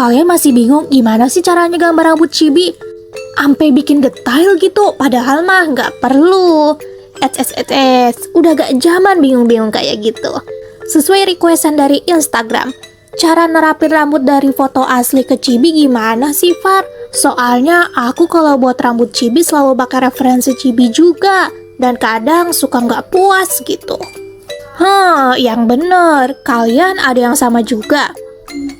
Kalian masih bingung gimana sih caranya gambar rambut chibi? Ampe bikin detail gitu, padahal mah nggak perlu. Udah gak zaman bingung-bingung kayak gitu. Sesuai requestan dari Instagram, cara nerapin rambut dari foto asli ke chibi gimana sih, Far? Soalnya aku kalau buat rambut chibi selalu pakai referensi chibi juga, dan kadang suka nggak puas gitu. Yang bener, kalian ada yang sama juga?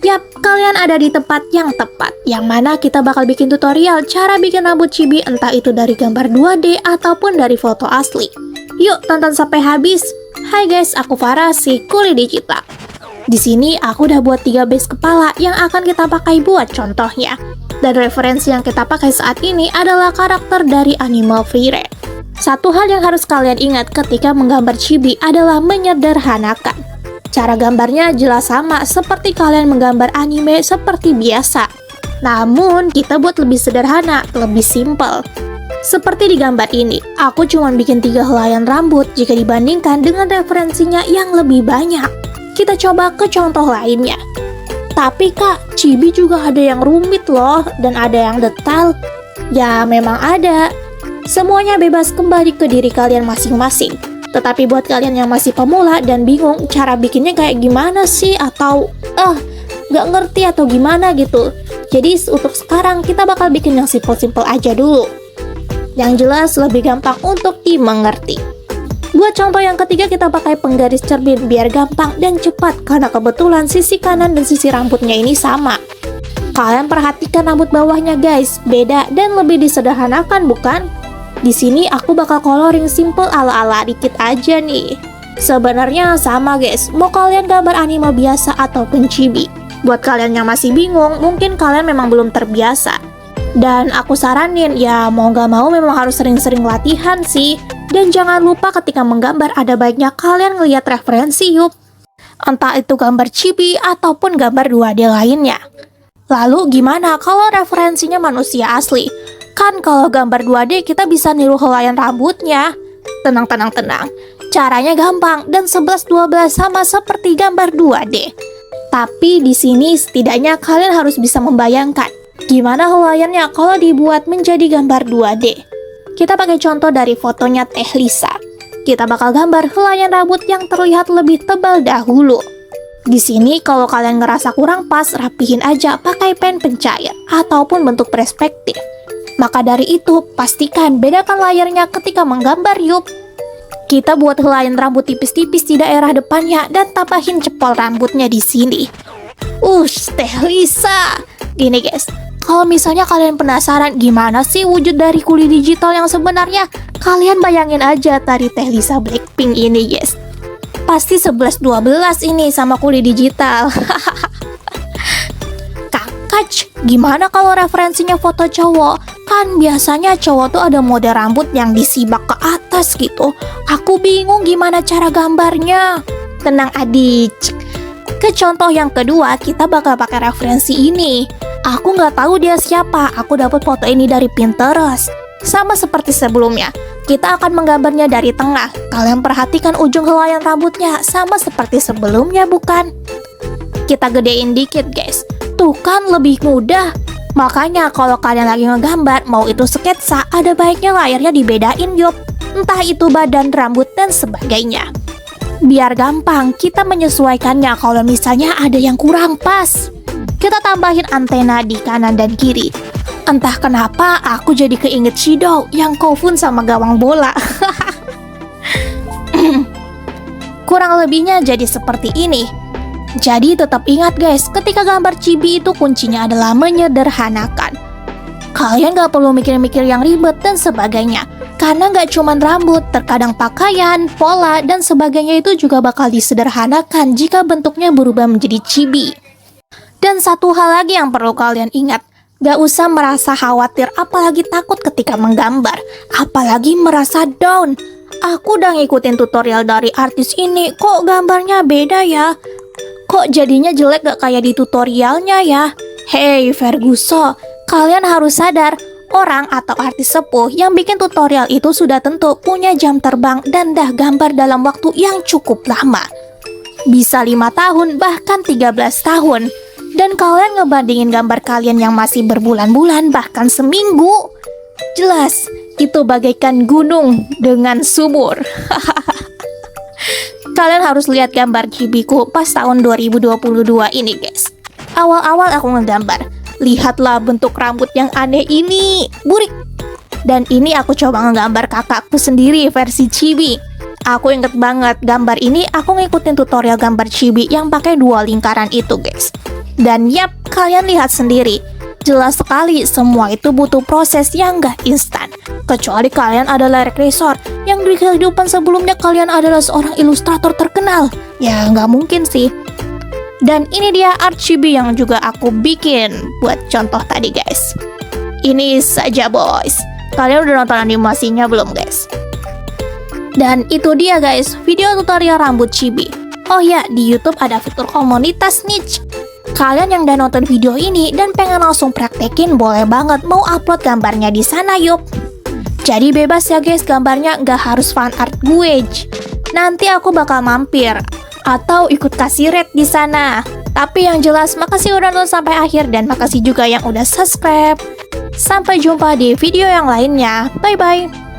Yap, kalian ada di tempat yang tepat, yang mana kita bakal bikin tutorial cara bikin rambut chibi entah itu dari gambar 2D ataupun dari foto asli. Yuk tonton sampai habis. Hai guys, aku Farah, si Kuli Digital. Di sini aku udah buat 3 base kepala yang akan kita pakai buat contohnya. Dan referensi yang kita pakai saat ini adalah karakter dari Animal Free-Ren. Satu hal yang harus kalian ingat ketika menggambar chibi adalah menyederhanakan. Cara gambarnya jelas sama seperti kalian menggambar anime seperti biasa. Namun, kita buat lebih sederhana, lebih simpel. Seperti di gambar ini, aku cuma bikin 3 helaian rambut jika dibandingkan dengan referensinya yang lebih banyak. Kita coba ke contoh lainnya. Tapi kak, chibi juga ada yang rumit loh, dan ada yang detail. Ya, memang ada. Semuanya bebas kembali ke diri kalian masing-masing. Tetapi buat kalian yang masih pemula dan bingung cara bikinnya kayak gimana sih, atau nggak ngerti atau gimana gitu, jadi untuk sekarang kita bakal bikin yang simple-simple aja dulu, yang jelas lebih gampang untuk dimengerti. Buat contoh yang ketiga, kita pakai penggaris cermin biar gampang dan cepat karena kebetulan sisi kanan dan sisi rambutnya ini sama. Kalian perhatikan rambut bawahnya guys, beda dan lebih disederhanakan bukan? Di sini aku bakal coloring simple ala-ala dikit aja nih. Sebenarnya sama guys, mau kalian gambar anime biasa ataupun chibi. Buat kalian yang masih bingung, mungkin kalian memang belum terbiasa. Dan aku saranin ya mau gak mau memang harus sering-sering latihan sih. Dan jangan lupa ketika menggambar ada baiknya kalian ngeliat referensi yuk. Entah itu gambar chibi ataupun gambar 2D lainnya. Lalu gimana kalau referensinya manusia asli? Kan kalau gambar 2D kita bisa niru helaian rambutnya. Tenang. Caranya gampang dan 11-12 sama seperti gambar 2D. Tapi di sini setidaknya kalian harus bisa membayangkan gimana helaiannya kalau dibuat menjadi gambar 2D. Kita pakai contoh dari fotonya Teh Lisa. Kita bakal gambar helaian rambut yang terlihat lebih tebal dahulu. Di sini kalau kalian ngerasa kurang pas, rapihin aja pakai pen pencair ataupun bentuk perspektif. Maka dari itu, pastikan bedakan layarnya ketika menggambar yuk. Kita buat helaian rambut tipis-tipis di daerah depannya dan tambahin cepol rambutnya di sini. Teh Lisa. Gini guys, kalau misalnya kalian penasaran gimana sih wujud dari Kuli Digital yang sebenarnya, kalian bayangin aja tari Teh Lisa Blackpink ini guys. Pasti 11-12 ini sama Kuli Digital. Gimana kalau referensinya foto cowok? Kan biasanya cowok tuh ada mode rambut yang disibak ke atas gitu. Aku bingung gimana cara gambarnya. Tenang adik. Ke contoh yang kedua, kita bakal pakai referensi ini. Aku nggak tahu dia siapa. Aku dapat foto ini dari Pinterest. Sama seperti sebelumnya, kita akan menggambarnya dari tengah. Kalian perhatikan ujung helaian rambutnya sama seperti sebelumnya bukan? Kita gedein dikit guys. Tuh kan lebih mudah. Makanya kalau kalian lagi ngegambar, mau itu sketsa, ada baiknya layarnya dibedain yup. Entah itu badan, rambut, dan sebagainya. Biar gampang kita menyesuaikannya kalau misalnya ada yang kurang pas. Kita tambahin antena di kanan dan kiri. Entah kenapa aku jadi keinget Shido yang Kofun sama gawang bola. Kurang lebihnya jadi seperti ini. Jadi tetap ingat guys, ketika gambar chibi itu kuncinya adalah menyederhanakan. Kalian gak perlu mikir-mikir yang ribet dan sebagainya. Karena gak cuman rambut, terkadang pakaian, pola, dan sebagainya itu juga bakal disederhanakan jika bentuknya berubah menjadi chibi. Dan satu hal lagi yang perlu kalian ingat, gak usah merasa khawatir apalagi takut ketika menggambar, apalagi merasa down. Aku udah ngikutin tutorial dari artis ini, kok gambarnya beda ya? Kok jadinya jelek gak kayak di tutorialnya ya? Hey Ferguson, kalian harus sadar, orang atau artis sepuh yang bikin tutorial itu sudah tentu punya jam terbang dan dah gambar dalam waktu yang cukup lama. Bisa 5 tahun bahkan 13 tahun. Dan kalian ngebandingin gambar kalian yang masih berbulan-bulan bahkan seminggu. Jelas, itu bagaikan gunung dengan sumur. Kalian harus lihat gambar Chibiku pas tahun 2022 ini guys. Awal-awal aku ngegambar, lihatlah bentuk rambut yang aneh ini, burik. Dan ini aku coba ngegambar kakakku sendiri versi Chibi. Aku inget banget gambar ini aku ngikutin tutorial gambar Chibi yang pakai 2 lingkaran itu guys. Dan yap, kalian lihat sendiri. Jelas sekali semua itu butuh proses yang gak instan. Kecuali kalian adalah recreator yang di kehidupan sebelumnya kalian adalah seorang ilustrator terkenal. Ya gak mungkin sih. Dan ini dia art Chibi yang juga aku bikin buat contoh tadi guys. Ini saja boys. Kalian udah nonton animasinya belum guys? Dan itu dia guys, video tutorial rambut Chibi. Oh ya, di YouTube ada fitur komunitas niche. Kalian yang udah nonton video ini dan pengen langsung praktekin, boleh banget mau upload gambarnya di sana yuk. Jadi bebas ya guys, gambarnya nggak harus fan art gue. Nanti aku bakal mampir atau ikut kasih rate di sana. Tapi yang jelas makasih udah nonton sampai akhir dan makasih juga yang udah subscribe. Sampai jumpa di video yang lainnya. Bye bye.